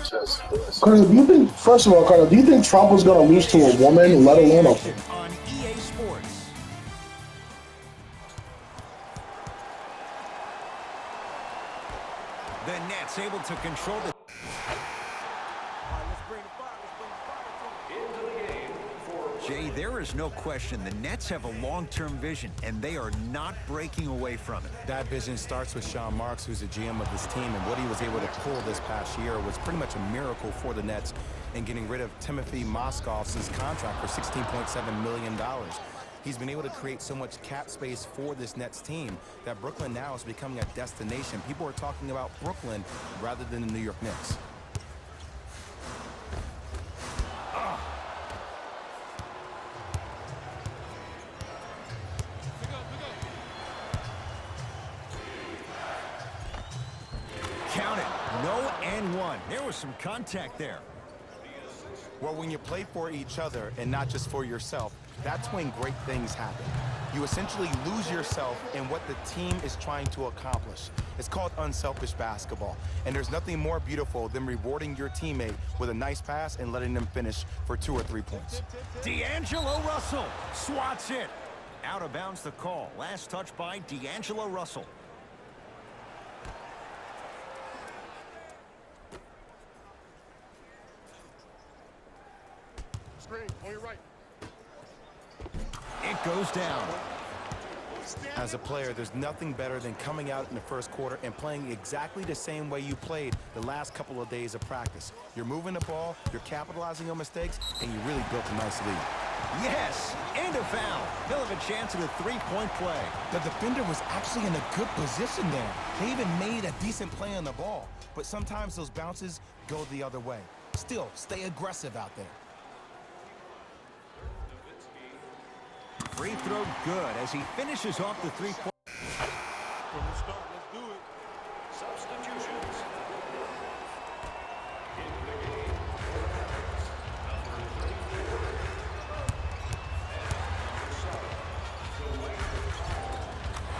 Carter, do you think, first of all, Carter, do you think Trump was going to lose to a woman, let NBA alone a. action on EA Sports. The Nets able to control the... Jay, there is no question the Nets have a long-term vision, and they are not breaking away from it. That vision starts with Sean Marks, who's the GM of this team, and what he was able to pull this past year was pretty much a miracle for the Nets in getting rid of Timothy Mozgov's contract for $16.7 million. He's been able to create so much cap space for this Nets team that Brooklyn now is becoming a destination. People are talking about Brooklyn rather than the New York Knicks. Count it. No and one. There was some contact there. Well, when you play for each other and not just for yourself, that's when great things happen. You essentially lose yourself in what the team is trying to accomplish. It's called unselfish basketball. And there's nothing more beautiful than rewarding your teammate with a nice pass and letting them finish for 2 or 3 points. D'Angelo Russell swats it. Out of bounds the call. Last touch by D'Angelo Russell. Screen on your right. It goes down. As a player, there's nothing better than coming out in the first quarter and playing exactly the same way you played the last couple of days of practice. You're moving the ball, you're capitalizing on mistakes, and you really built a nice lead. Yes, and a foul. He'll have a chance at a three-point play. The defender was actually in a good position there. They even made a decent play on the ball, but sometimes those bounces go the other way. Still, stay aggressive out there. Free throw good as he finishes off the three-point. From the start, let's do it. Substitutions.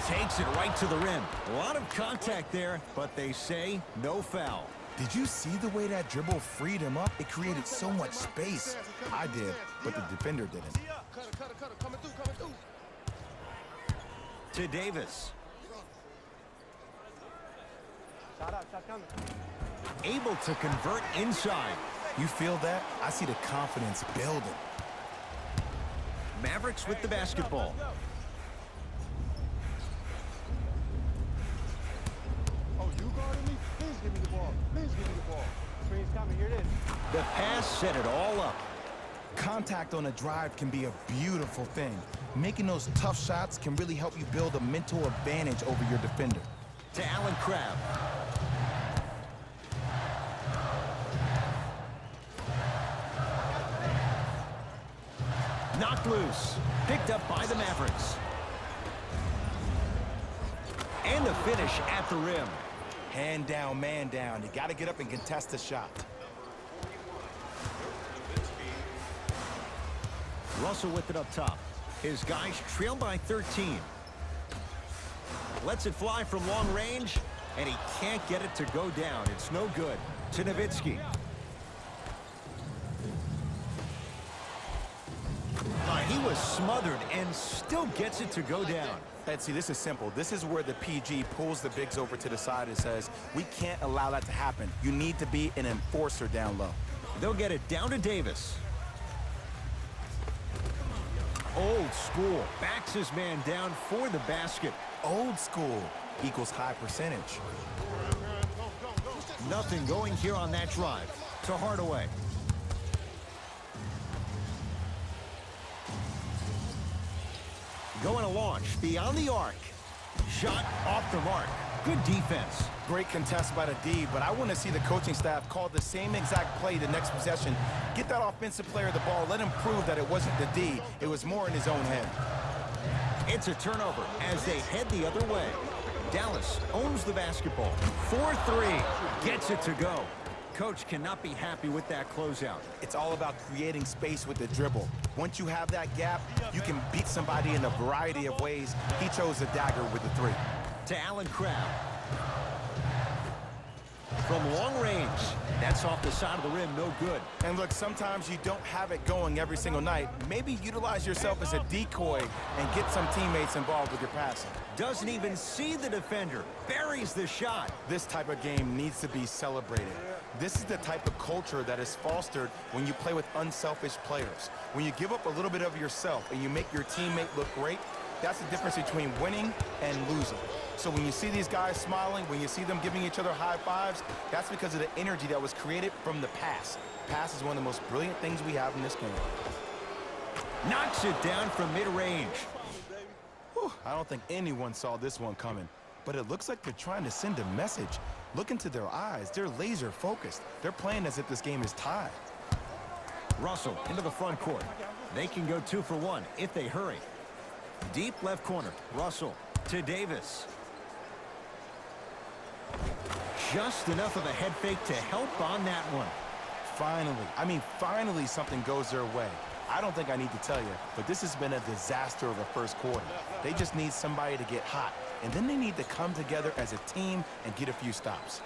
Takes it right to the rim. A lot of contact there, but they say no foul. Did you see the way that dribble freed him up? It created so much space. I did, but the defender didn't. Cutter, coming through. To Davis. Shot coming. Able to convert inside. You feel that? I see the confidence building. Mavericks with the basketball. Oh, you guarding me? Please give me the ball. Screen's coming. Here it is. The pass set it all up. Contact on a drive can be a beautiful thing. Making those tough shots can really help you build a mental advantage over your defender. To Allen Crabbe. Knocked loose. Picked up by the Mavericks. And the finish at the rim. Hand down, man down. You got to get up and contest the shot. Russell with it up top. His guys trail by 13. Lets it fly from long range, and he can't get it to go down. It's no good. To Nowitzki. He was smothered and still gets it to go down. Ed, see, this is simple. This is where the PG pulls the bigs over to the side and says, we can't allow that to happen. You need to be an enforcer down low. They'll get it down to Davis. Old school. Backs his man down for the basket. Old school equals high percentage. Nothing going here on that drive. To Hardaway. Going to launch beyond the arc. Shot off the mark. Good defense. Great contest by the D, but I want to see the coaching staff call the same exact play the next possession. Get that offensive player the ball. Let him prove that it wasn't the D. It was more in his own head. It's a turnover as they head the other way. Dallas owns the basketball. 4-3. Gets it to go. Coach cannot be happy with that closeout. It's all about creating space with the dribble. Once you have that gap, you can beat somebody in a variety of ways. He chose a dagger with the three. To Allen Crabbe. From long range. That's off the side of the rim, no good. And look, sometimes you don't have it going every single night. Maybe utilize yourself as a decoy and get some teammates involved with your passing. Doesn't even see the defender. Buries the shot. This type of game needs to be celebrated. This is the type of culture that is fostered when you play with unselfish players. When you give up a little bit of yourself and you make your teammate look great, that's the difference between winning and losing. So when you see these guys smiling, when you see them giving each other high fives, that's because of the energy that was created from the pass. Pass is one of the most brilliant things we have in this game. Knocks it down from mid-range. I don't think anyone saw this one coming, but it looks like they're trying to send a message. Look into their eyes. They're laser focused. They're playing as if this game is tied. Russell into the front court. They can go 2 for 1 if they hurry. Deep left corner. Russell to Davis. Just enough of a head fake to help on that one. Finally something goes their way. I don't think I need to tell you, but this has been a disaster of a first quarter. They just need somebody to get hot, and then they need to come together as a team and get a few stops.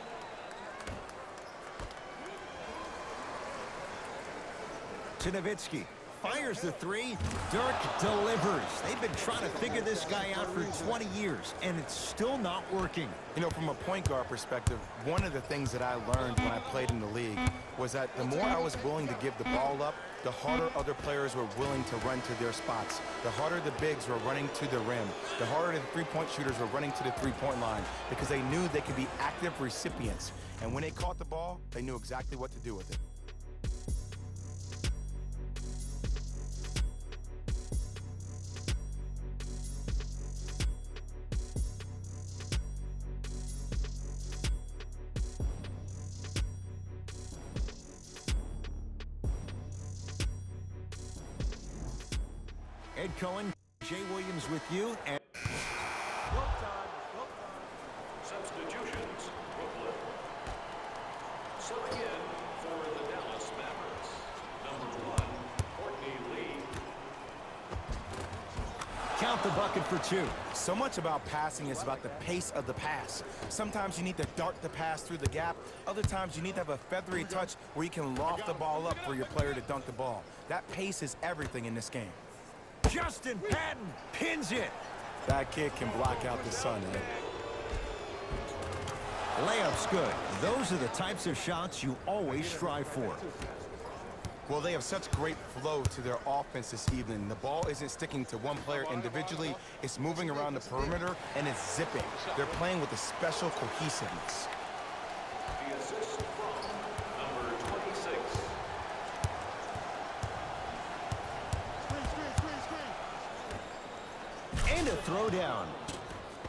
To Nowitzki. Fires the 3. Dirk delivers. They've been trying to figure this guy out for 20 years, and it's still not working. You know, from a point guard perspective, one of the things that I learned when I played in the league was that the more I was willing to give the ball up, the harder other players were willing to run to their spots. The harder the bigs were running to the rim. The harder the three-point shooters were running to the three-point line because they knew they could be active recipients. And when they caught the ball, they knew exactly what to do with it. Ed Cohen, Jay Williams with you. And Substitutions, Brooklyn. Subbing in for the Dallas Mavericks. Number 1, Courtney Lee. count the bucket for 2. So much about passing is about the pace of the pass. Sometimes you need to dart the pass through the gap. Other times you need to have a feathery touch where you can loft the ball up for your player to dunk the ball. That pace is everything in this game. Justin Patton pins it. That kid can block out the sun, Ed. Layup's good. Those are the types of shots you always strive for. Well, they have such great flow to their offense this evening. The ball isn't sticking to one player individually. It's moving around the perimeter, and it's zipping. They're playing with a special cohesiveness. The assist from number 26. And a throwdown.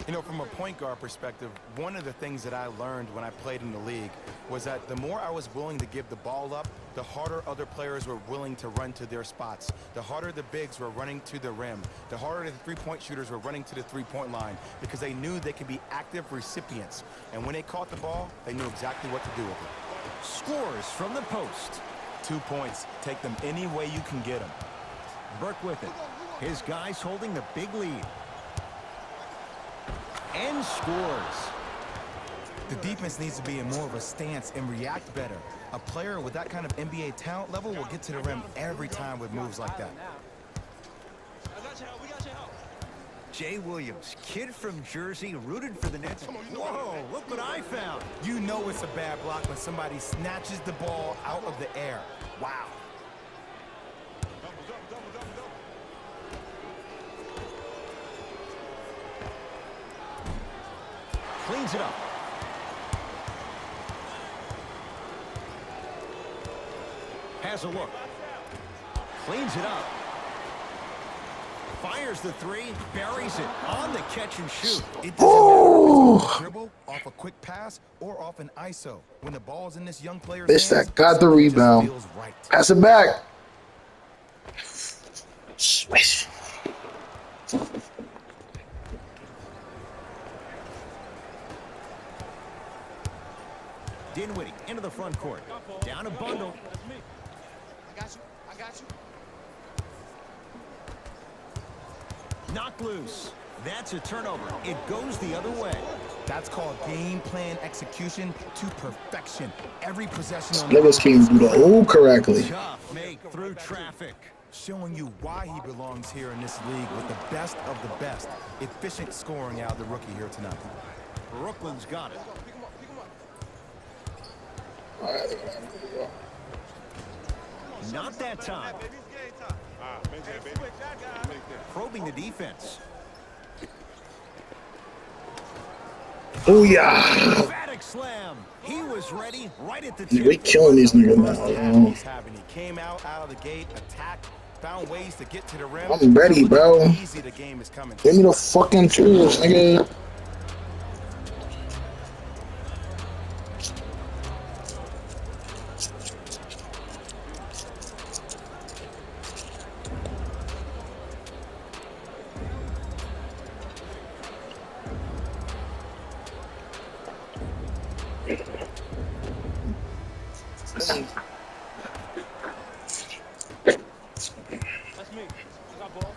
You know, from a point guard perspective, one of the things that I learned when I played in the league was that the more I was willing to give the ball up, the harder other players were willing to run to their spots. The harder the bigs were running to the rim. The harder the three-point shooters were running to the three-point line because they knew they could be active recipients. And when they caught the ball, they knew exactly what to do with it. Scores from the post. 2 points. Take them any way you can get them. Burke with it. His guys holding the big lead. And scores. The defense needs to be in more of a stance and react better. A player with that kind of NBA talent level will get to the rim every time with moves like that. Jay Williams, kid from Jersey, rooted for the Nets. Whoa, look what I found. You know it's a bad block when somebody snatches the ball out of the air. Wow. Cleans it up. Has a look. Cleans it up. Fires the 3, buries it on the catch and shoot. It doesn't matter if it's off a dribble, off a quick pass, or off an ISO. When the ball's in this young player's Bitch hands, that got the something just rebound. feels right. Pass it back. Swish. Dinwiddie into the front court. Down a bundle. I got you. Knocked loose. That's a turnover. It goes the other way. That's called game plan execution to perfection. Every possession on the Niggas board can't do the hole correctly. Tough make through traffic. showing you why he belongs here in this league with the best of the best. Efficient scoring out of the rookie here tonight. Brooklyn's got it. Not that time. Baby, it's game time. Make that, baby. Make that. Probing the defense. Oh yeah. Emphatic slam. He was ready right at the We tip. killing these niggas First now, half yo. he's having. He came out of the gate, attacked, found ways to get to the rim. I'm ready, Look bro. how easy the game is coming. Give me the fucking tools, nigga. That's me. I got ball.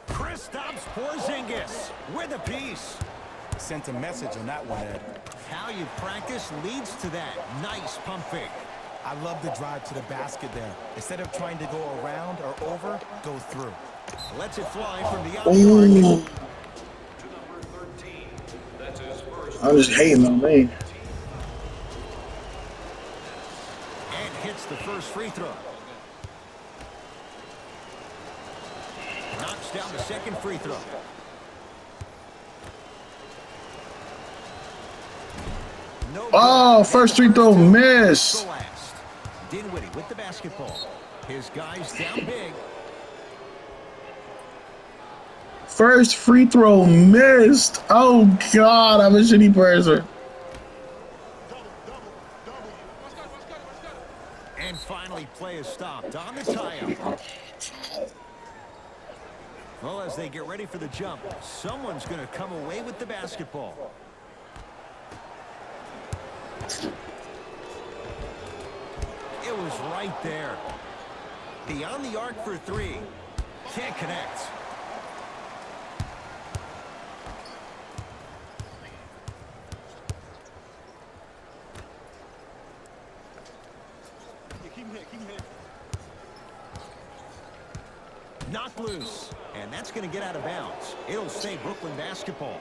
Kristaps Porzingis with a piece. Sent a message on that one, Ed. How you practice leads to that. Nice pump fake. I love the drive to the basket there. Instead of trying to go around or over, go through. Lets it fly from the outside. Ooh, To number 13. That's his first. I'm just hating on me. And hits the first free throw. Knocks down the second free throw. No Oh, good. first And the free throw two missed. the last. Dinwiddie with the basketball. His guys down big. First free throw missed. Oh God, I'm a shitty person. And finally, play is stopped on the tie-up. Well, as they get ready for the jump, someone's going to come away with the basketball. It was right there. Beyond the arc for three. Can't connect. Yeah, keep him here. Keep him here. Knocked loose. And that's going to get out of bounds. It'll stay Brooklyn basketball.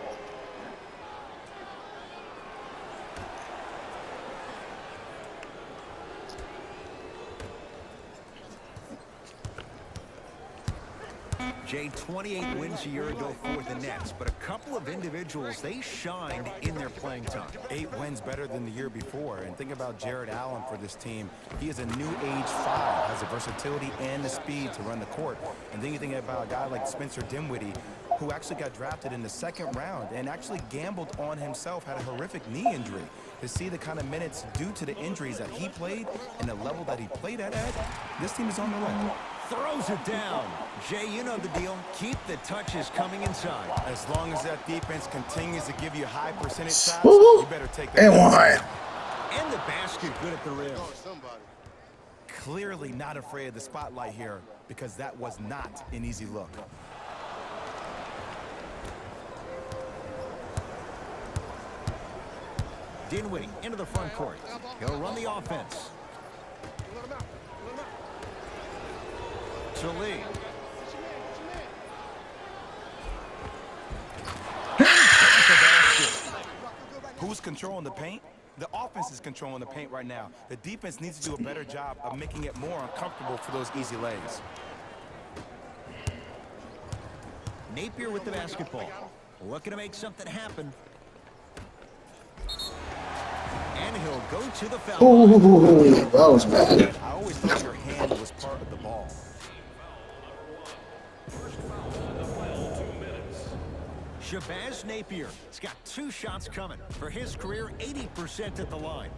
Jay, 28 wins a year ago for the Nets, but a couple of individuals, they shined in their playing time. 8 wins better than the year before. And think about Jared Allen for this team. He is a new age 5, has the versatility and the speed to run the court. And then you think about a guy like Spencer Dinwiddie, who actually got drafted in the second round and actually gambled on himself, had a horrific knee injury. To see the kind of minutes due to the injuries that he played and the level that he played at, Ed, this team is on the way. Throws it down. Jay, you know the deal. Keep the touches coming inside. As long as that defense continues to give you high percentage shots, Woo! you better take that. And one. And the basket good at the rim. Somebody. Clearly not afraid of the spotlight here because that was not an easy look. Dinwiddie into the front court. He'll run the offense. Let him out. Let him out. To Lee. Who's controlling the paint? The offense is controlling the paint right now. The defense needs to do a better job of making it more uncomfortable for those easy lays. Napier with the basketball. Looking to make something happen. And he'll go to the foul line. Ooh, that was bad. I always thought your hand was part of the ball. First foul in the final 2 minutes. Shabazz Napier. He's got 2 shots coming. For his career, 80% at the line.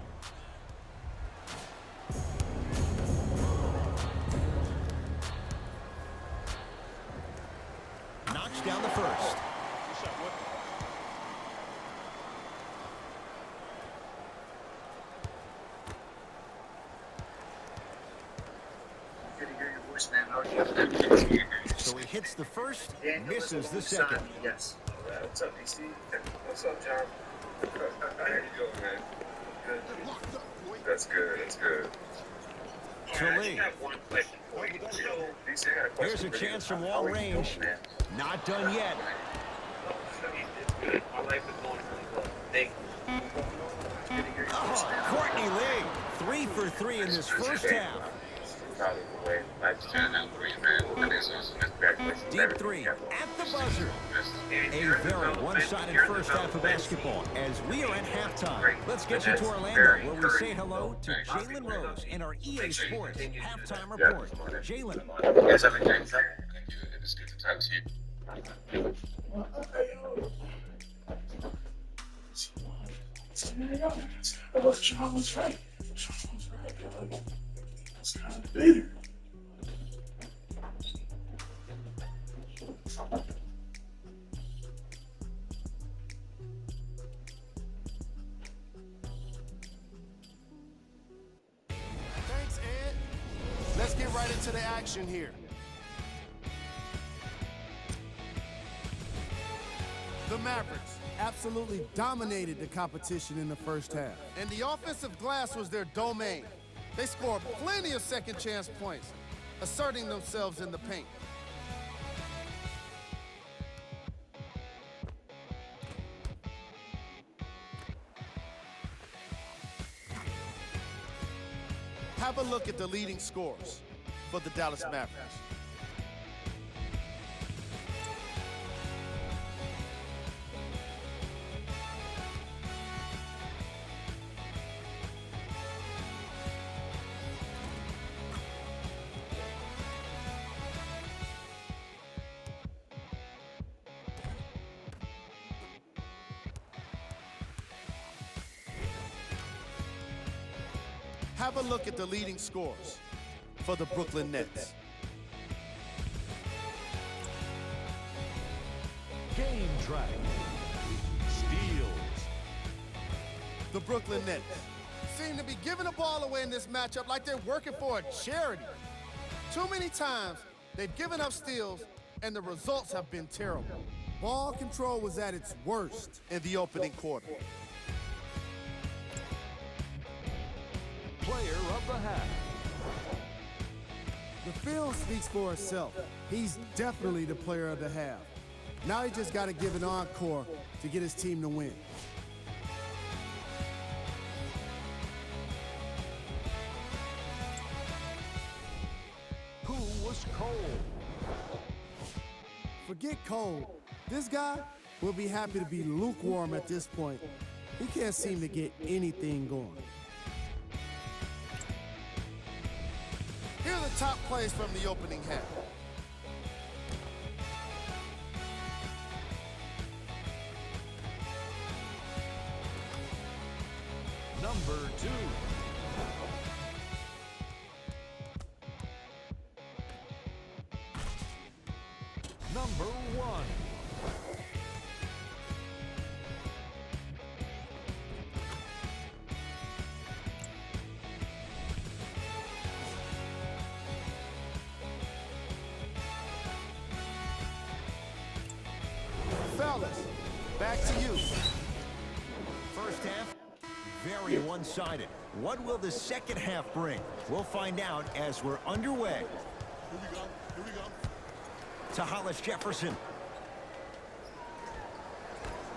Knocks down the first. Good shot, boy. Good to hear your voice, man. So he hits the first, misses the second. Yes. What's up, DC? What's up, John? There you go, man. Good. That's good. That's good. To Lee. Here's a chance from long range. Not done yet. Oh, Courtney Lee, 3 for 3 in this first half. Deep three at the buzzer. A very one-sided first half of basketball as we are at halftime. Let's get you to Orlando where we say hello to Jalen Rose in our EA Sports halftime report. Jalen. Yes, I've been doing that. Thank you. It is good to talk to you. Sean was right. It's kind of bitter. Thanks, Ed. Let's get right into the action here. The Mavericks absolutely dominated the competition in the first half, and the offensive glass was their domain. They scored plenty of second chance points, asserting themselves in the paint. Have a look at the leading scores for the Dallas Mavericks. Have a look at the leading scores for the Brooklyn Nets. Game track. Steals. The Brooklyn Nets seem to be giving the ball away in this matchup like they're working for a charity. Too many times they've given up steals and the results have been terrible. Ball control was at its worst in the opening quarter. Player of the half. The film speaks for itself. He's definitely the player of the half. Now he just got to give an encore to get his team to win. Who was cold? Forget Cole. This guy will be happy to be lukewarm at this point. He can't seem to get anything going. Here are the top plays from the opening half. Number 2. Number 1. Fellas, back to you. First half, very one-sided. What will the second half bring? We'll find out as we're underway. Here we go. To Hollis Jefferson.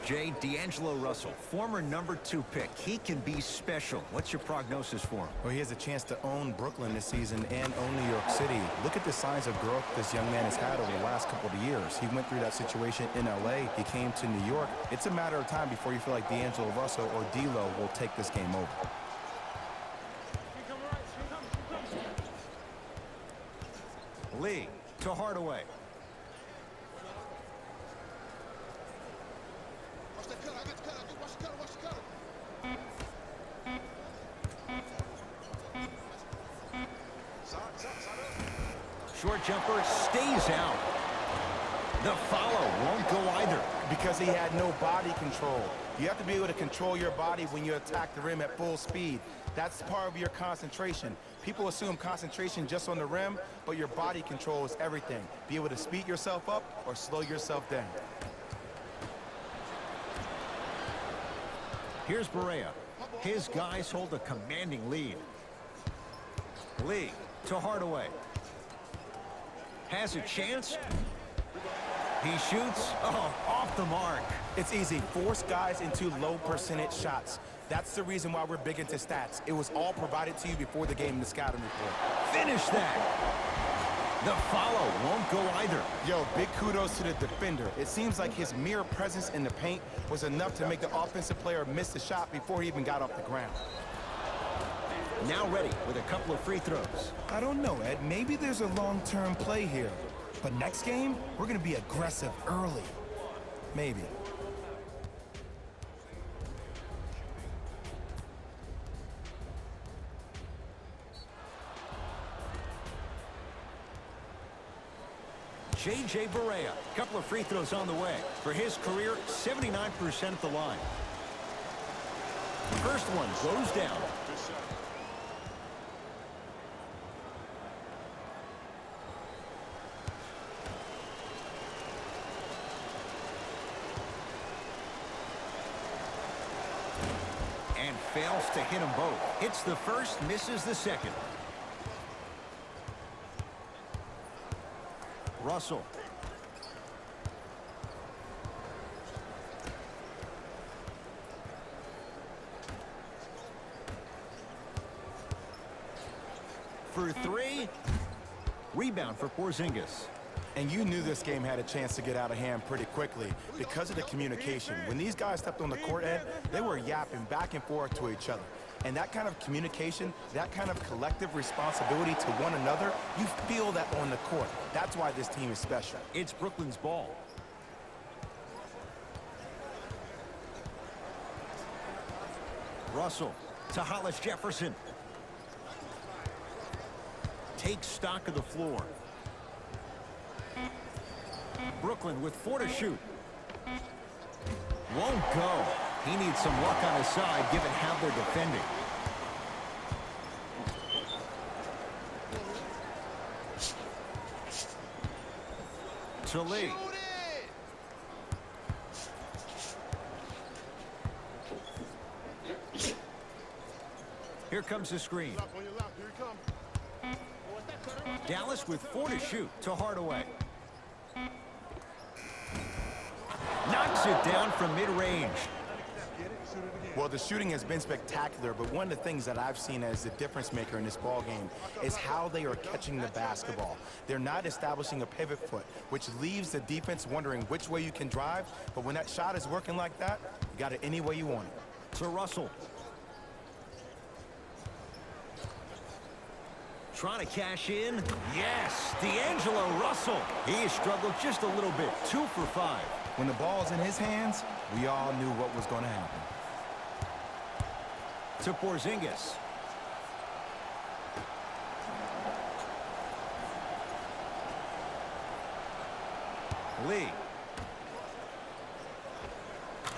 Jay, D'Angelo Russell, former number 2 pick. He can be special. What's your prognosis for him? Well, he has a chance to own Brooklyn this season and own New York City. Look at the signs of growth this young man has had over the last couple of years. He went through that situation in LA. He came to New York. It's a matter of time before you feel like D'Angelo Russell or D'Lo will take this game over. Lee to Hardaway. Short jumper stays out. The follow won't go either. Because he had no body control. You have to be able to control your body when you attack the rim at full speed. That's part of your concentration. People assume concentration just on the rim, but your body control is everything. Be able to speed yourself up or slow yourself down. Here's Barea. His guys hold a commanding lead. Lee to Hardaway. Has a chance. He shoots. Oh, off the mark. It's easy. Force guys into low percentage shots. That's the reason why we're big into stats. It was all provided to you before the game in the scouting report. Finish that. The follow won't go either. Yo, big kudos to the defender. It seems like his mere presence in the paint was enough to make the offensive player miss the shot before he even got off the ground. Now ready with a couple of free throws. I don't know, Ed. Maybe there's a long-term play here. But next game, we're going to be aggressive early. Maybe. J.J. Barea, couple of free throws on the way. For his career, 79% at the line. First one goes down. And fails to hit them both. Hits the first, misses the second. Russell. For three. Rebound for Porzingis. And you knew this game had a chance to get out of hand pretty quickly because of the communication. When these guys stepped on the court, Ed, they were yapping back and forth to each other. And that kind of communication, that kind of collective responsibility to one another, you feel that on the court. That's why this team is special. It's Brooklyn's ball. Russell to Hollis Jefferson. Takes stock of the floor. Brooklyn with 4 to shoot. Won't go. He needs some luck on his side given how they're defending. To Lee. Here comes the screen. Dallas with 4 to shoot to Hardaway. Knocks it down from mid-range. Well, the shooting has been spectacular, but one of the things that I've seen as the difference maker in this ball game is how they are catching the basketball. They're not establishing a pivot foot, which leaves the defense wondering which way you can drive, but when that shot is working like that, you got it any way you want it. To Russell. Trying to cash in. Yes, D'Angelo Russell. He has struggled just a little bit. 2 for 5. When the ball's in his hands, we all knew what was going to happen. To Porzingis. Lee.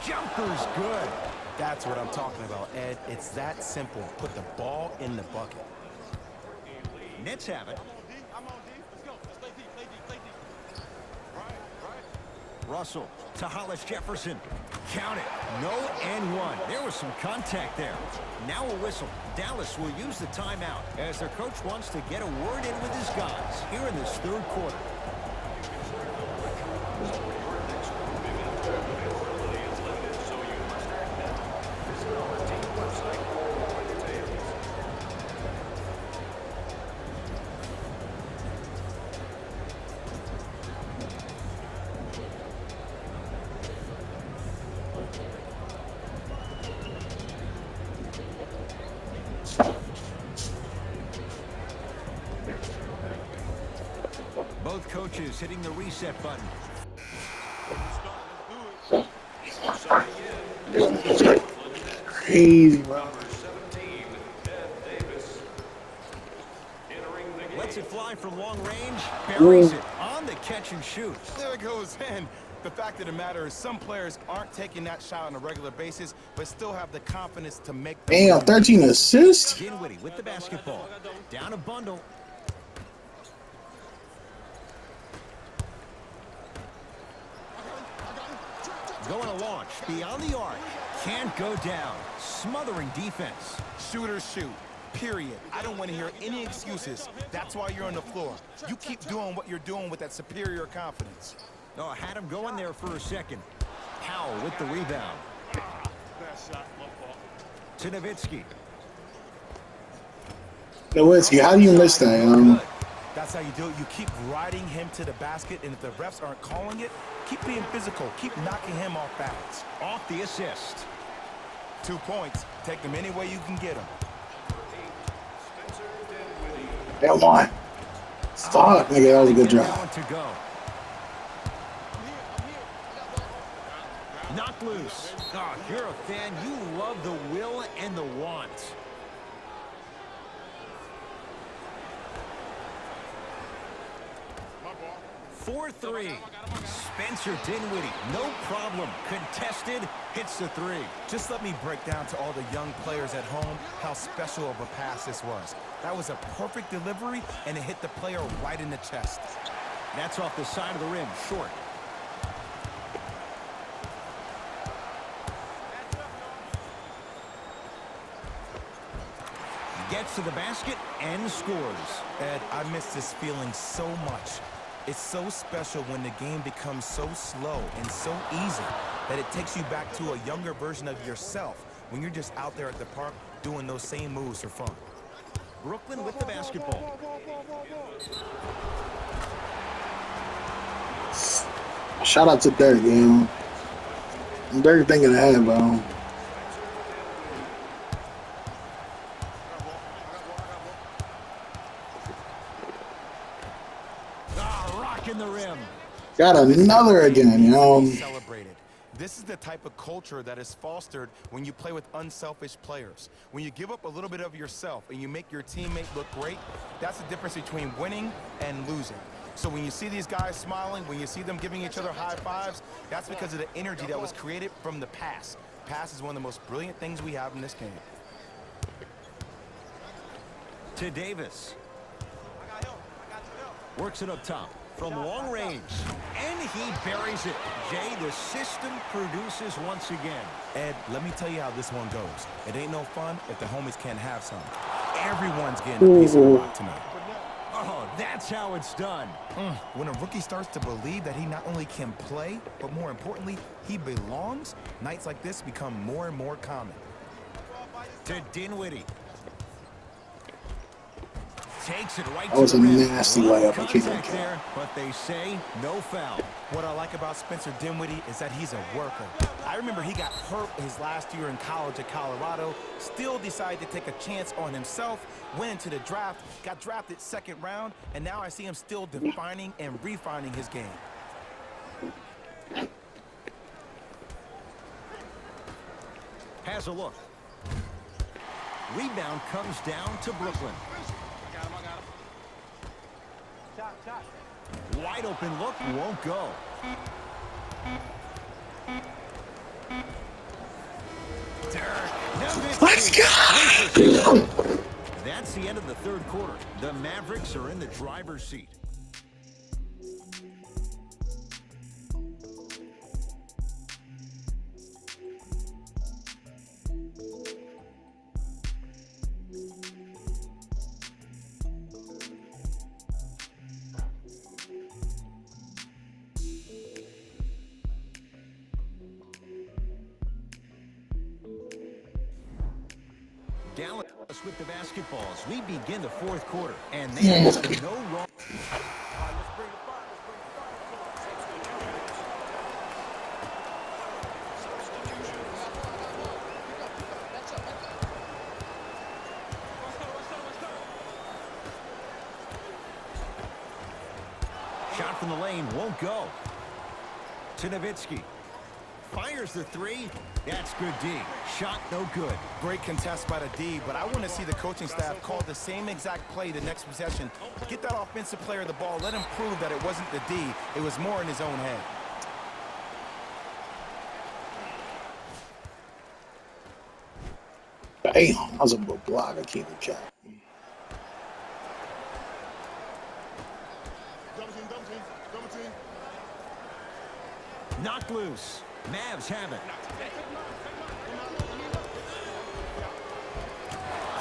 Jumper's good. That's what I'm talking about, Ed. It's that simple. Put the ball in the bucket. Nets have it. I'm on D. Let's go. Let's play D. Play D. Play D. Right. Russell to Hollis Jefferson. Count it. No and 1. There was some contact there. Now a whistle. Dallas will use the timeout as their coach wants to get a word in with his guys here in this third quarter. Both coaches hitting the reset button. Crazy, bro. Lets it fly from long range. Buries it on the catch and shoot. There it goes in. The fact of the matter is some players aren't taking that shot on a regular basis, but still have the confidence to make the Damn, 13 assists? Dinwiddie with the basketball. Down a bundle. Going to launch beyond the arc. Can't go down. Smothering defense. Shooters shoot. Period. I don't want to hear any excuses. That's why you're on the floor. You keep doing what you're doing with that superior confidence. Oh, had him going there for a second. Powell with the rebound. To Nowitzki. Nowitzki, how do you miss that? That's how you do it. You keep riding him to the basket, and if the refs aren't calling it, keep being physical. Keep knocking him off balance. Off the assist. 2 points. Take them any way you can get them. Come on. Fuck, nigga, that was a good job. To go. Knocked loose. Oh, if you're a fan, you love the will and the want. For 3. Spencer Dinwiddie, no problem. Contested, hits the 3. Just let me break down to all the young players at home how special of a pass this was. That was a perfect delivery, and it hit the player right in the chest. That's off the side of the rim, short. Gets to the basket and scores. Ed, I miss this feeling so much. It's so special when the game becomes so slow and so easy that it takes you back to a younger version of yourself when you're just out there at the park doing those same moves for fun. Brooklyn with the basketball. Shout out to Dirk, man. Dirk thinking ahead, bro. Rocking the rim. Got another again, you know. Celebrated. This is the type of culture that is fostered when you play with unselfish players. When you give up a little bit of yourself and you make your teammate look great, that's the difference between winning and losing. So when you see these guys smiling, when you see them giving each other high fives, that's because of the energy that was created from the pass. Pass is one of the most brilliant things we have in this game. To Davis. Works it up top from long range. And he buries it. Jay, the system produces once again. Ed, let me tell you how this one goes. It ain't no fun if the homies can't have some. Everyone's getting a piece of the rock tonight. Oh, that's how it's done. When a rookie starts to believe that he not only can play, but more importantly, he belongs, nights like this become more and more common. To Dinwiddie. Takes it right That was to a the rim. nasty layup. I keep Contact there, but they say no foul. What I like about Spencer Dinwiddie is that he's a worker. I remember he got hurt his last year in college at Colorado, still decided to take a chance on himself, went into the draft, got drafted second round, and now I see him still defining and refining his game. Has a look. Rebound comes down to Brooklyn. Wide open look, won't go. Let's go! That's the end of the third quarter. The Mavericks are in the driver's seat. Dallas with the basketball as we begin the fourth quarter, and they have no wrong. Shot from the lane won't go. To Nowitzki. Fires the three. That's good D. Shot no good. Great contest by the D, but I want to see the coaching staff call the same exact play the next possession. Get that offensive player the ball. Let him prove that it wasn't the D. It was more in his own head. Damn, that was a good block. I keep it count. Knocked loose. Mavs have it.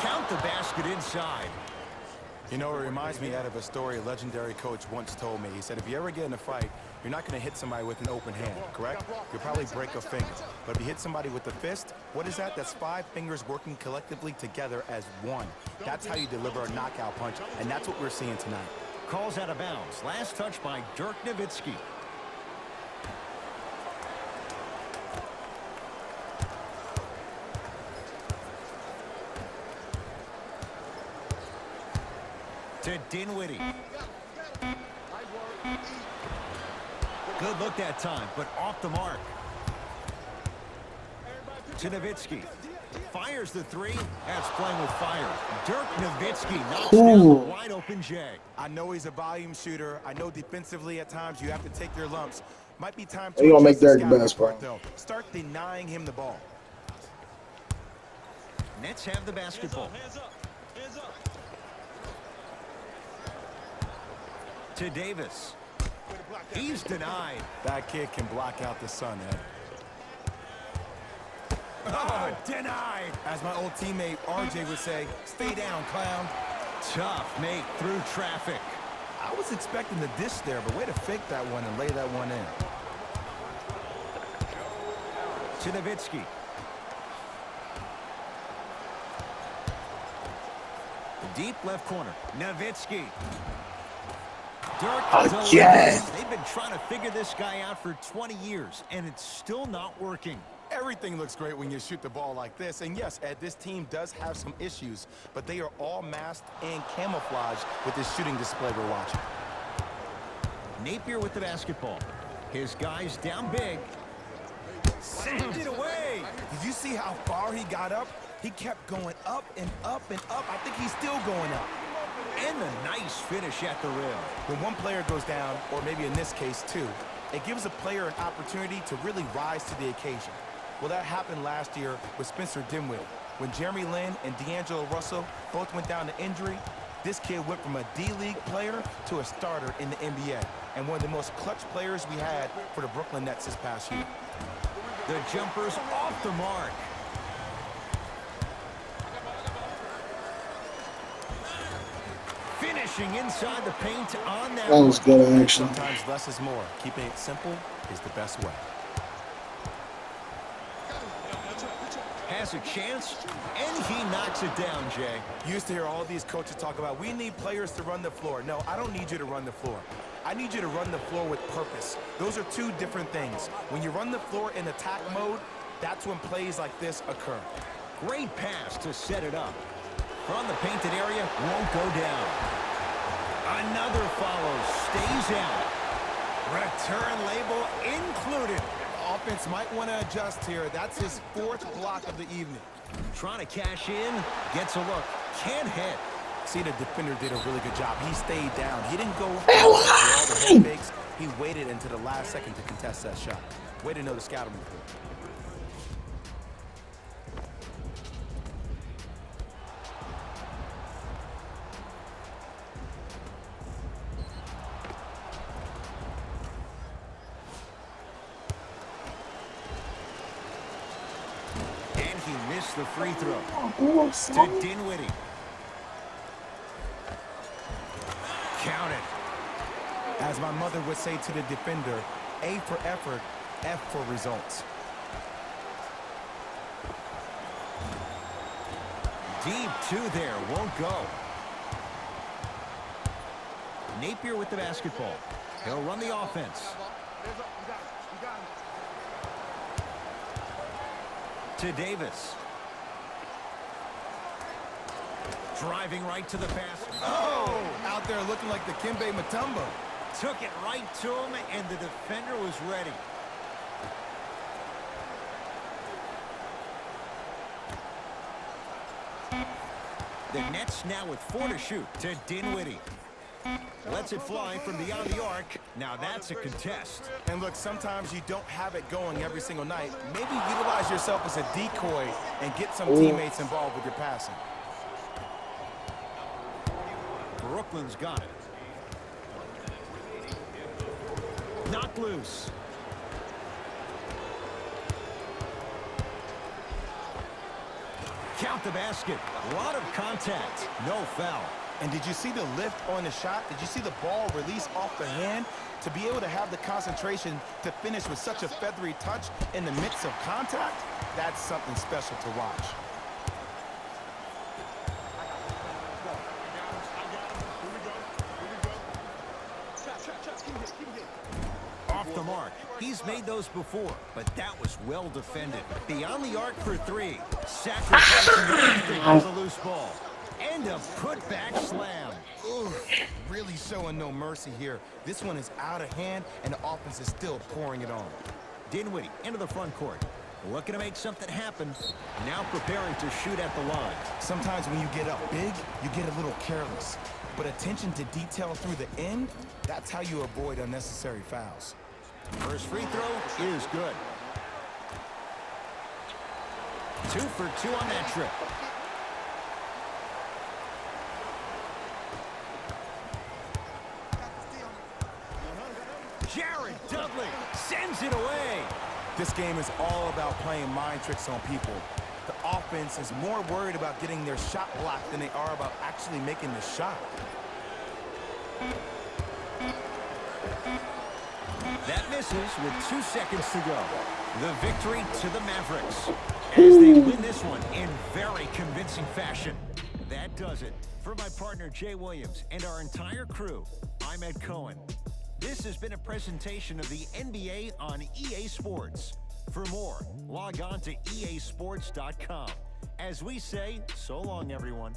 Count the basket inside. You know, it reminds me out of a story a legendary coach once told me. He said, if you ever get in a fight, you're not going to hit somebody with an open hand, correct? You'll probably break a finger. But if you hit somebody with a fist, what is that? That's 5 fingers working collectively together as one. That's how you deliver a knockout punch, and that's what we're seeing tonight. Calls out of bounds. Last touch by Dirk Nowitzki. To Dinwiddie. Good look that time, but off the mark. To Nowitzki. Fires the three. That's playing with fire. Dirk Nowitzki knocks down the wide open Jay. I know he's a volume shooter. I know defensively at times you have to take your lumps. Might be time You gonna make adjust the Dirk scouting best, bro. report, though. Start denying him the ball. Nets have the basketball. To Davis. He's denied. That kid can block out the sun, Ed. Oh, denied. As my old teammate RJ would say, stay down, clown. Tough make through traffic. I was expecting the dish there, but way to fake that one and lay that one in. To Nowitzki. The deep left corner. Nowitzki. Dirk Again. They've been trying to figure this guy out for 20 years, and it's still not working. Everything looks great when you shoot the ball like this. And yes, Ed, this team does have some issues, but they are all masked and camouflaged with this shooting display we're watching. Napier with the basketball. His guys down big. Sent it away. Did you see how far he got up? He kept going up and up and up. I think he's still going up. And a nice finish at the rim. When one player goes down, or maybe in this case two, it gives a player an opportunity to really rise to the occasion. Well, that happened last year with Spencer Dinwiddie. When Jeremy Lin and D'Angelo Russell both went down to injury, this kid went from a D-League player to a starter in the NBA, and one of the most clutch players we had for the Brooklyn Nets this past year. The jumper's off the mark. Finishing inside the paint on that. That was good action. Sometimes less is more. Keeping it simple is the best way. Has a chance, and he knocks it down, Jay. You used to hear all these coaches talk about, we need players to run the floor. No, I don't need you to run the floor. I need you to run the floor with purpose. Those are two different things. When you run the floor in attack mode, that's when plays like this occur. Great pass to set it up. From the painted area, won't go down. Another follow, stays out. Return label included. Offense might want to adjust here. That's his 4th block of the evening. Trying to cash in, gets a look, can't hit. See, the defender did a really good job. He stayed down. He didn't go for all the head fakes. He waited until the last second to contest that shot. Way to know the scouting report. The free throw to Dinwiddie. Count it. As my mother would say to the defender, A for effort, F for results. Deep two there, won't go. Napier with the basketball. He'll run the offense. To Davis. Driving right to the basket. Oh! Out there looking like the Kimbe Mutombo. Took it right to him, and the defender was ready. The Nets now with 4 to shoot. To Dinwiddie. Lets it fly from beyond the arc. Now that's a contest. And look, sometimes you don't have it going every single night. Maybe utilize yourself as a decoy and get some teammates involved with your passing. Brooklyn's got it. Knocked loose. Count the basket. A lot of contact. No foul. And did you see the lift on the shot? Did you see the ball release off the hand? To be able to have the concentration to finish with such a feathery touch in the midst of contact, that's something special to watch. Off the mark. He's made those before, but that was well defended. Beyond the arc for three. Sacrificing everything for the loose ball. And a putback slam. Ooh, really showing no mercy here. This one is out of hand, and the offense is still pouring it on. Dinwiddie into the front court. Looking to make something happen. Now preparing to shoot at the line. Sometimes when you get up big, you get a little careless. But attention to detail through the end, that's how you avoid unnecessary fouls. First free throw is good. 2 for 2 on that trip. Jared Dudley sends it away. This game is all about playing mind tricks on people. The offense is more worried about getting their shot blocked than they are about actually making the shot. That misses with 2 seconds to go. The victory to the Mavericks as they win this one in very convincing fashion. That does it. For my partner Jay Williams and our entire crew, I'm Ed Cohen. This has been a presentation of the NBA on EA Sports. For more, log on to easports.com. As we say, so long, everyone.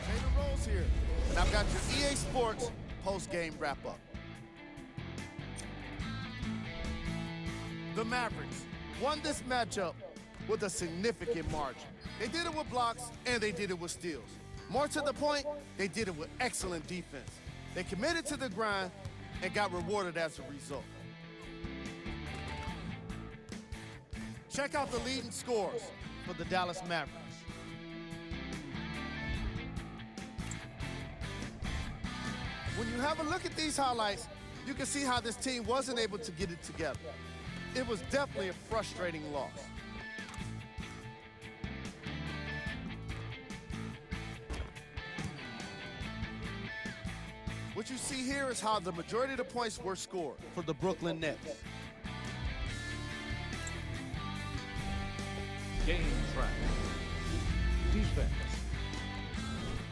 Taylor Rose here, and I've got your EA Sports post-game wrap-up. The Mavericks won this matchup with a significant margin. They did it with blocks, and they did it with steals. More to the point, they did it with excellent defense. They committed to the grind and got rewarded as a result. Check out the leading scores for the Dallas Mavericks. When you have a look at these highlights, you can see how this team wasn't able to get it together. It was definitely a frustrating loss. What you see here is how the majority of the points were scored for the Brooklyn Nets. Game track. Defense.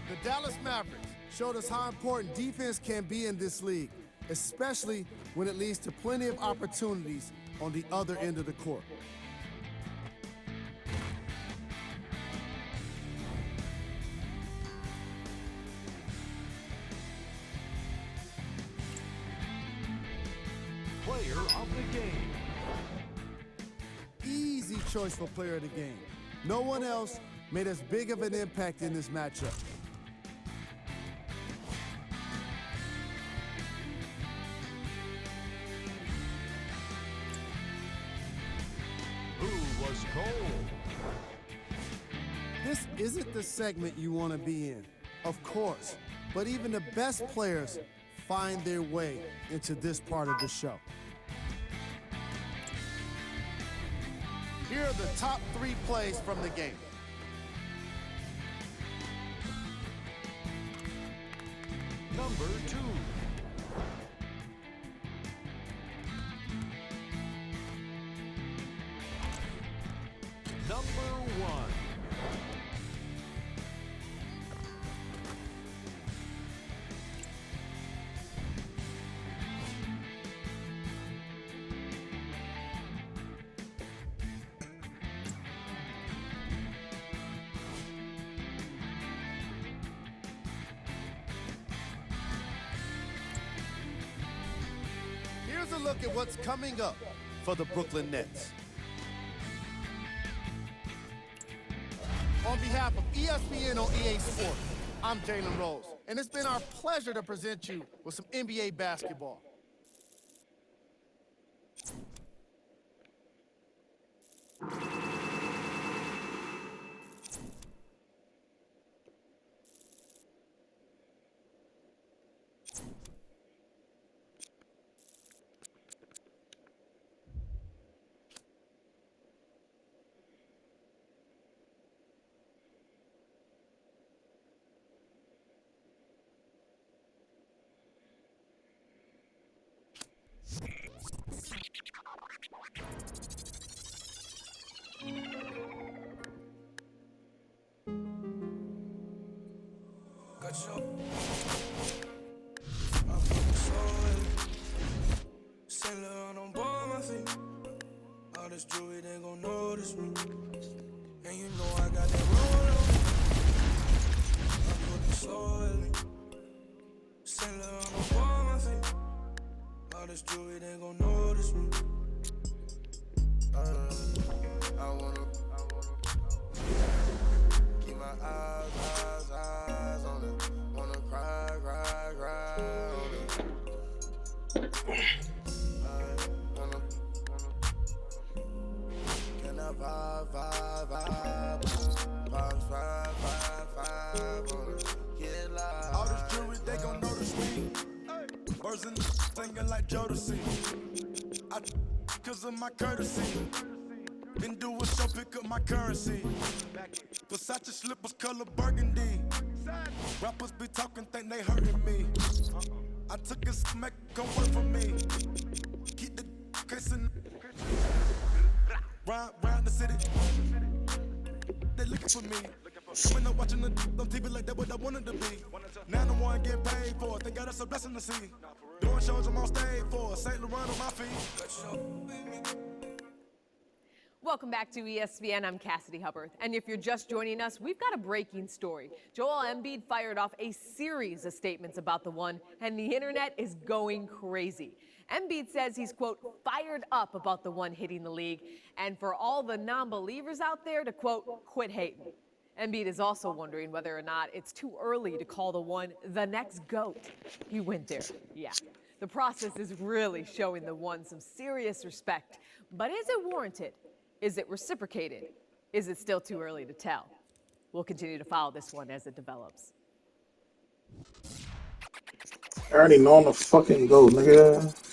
The Dallas Mavericks showed us how important defense can be in this league, especially when it leads to plenty of opportunities on the other end of the court. Player of the game. Easy choice for player of the game. No one else made as big of an impact in this matchup. Who was cold? This isn't the segment you want to be in, of course, but even the best players find their way into this part of the show. Here are the top 3 plays from the game. Number 2. Number 1. Here's a look at what's coming up for the Brooklyn Nets. On behalf of ESPN on EA Sports, I'm Jalen Rose, and it's been our pleasure to present you with some NBA basketball. All this jewelry, they gon' notice me. And you know I got that roll on. I put the soil in. Sailor on the ball, my feet. All this jewelry, they gon' notice me. I wanna keep my eyes on it. Wanna cry on it. All this jewelry, they gon' notice me. Birds in the singing like Jodeci. Cause of my courtesy. Been do a show, pick up my currency. Versace slippers, color burgundy. Rappers be talking, think they hurting me. I took a smack, gon' work for me. Keep the kissing. Round the city. They looking for me. When I'm watching the on TV like that, what I wanted to be. Now the one getting paid for it. They got us a blessing to see. Doing shows I'm on stage for. St. Laurent on my feet. Welcome back to ESPN. I'm Cassidy Hubbard. And if you're just joining us, we've got a breaking story. Joel Embiid fired off a series of statements about the one, and the internet is going crazy. Embiid says he's, quote, fired up about the one hitting the league, and for all the non-believers out there to, quote, quit hating. Embiid is also wondering whether or not it's too early to call the one the next GOAT. He went there, yeah. The process is really showing the one some serious respect. But is it warranted? Is it reciprocated? Is it still too early to tell? We'll continue to follow this one as it develops. I already know I'm the fucking GOAT, nigga.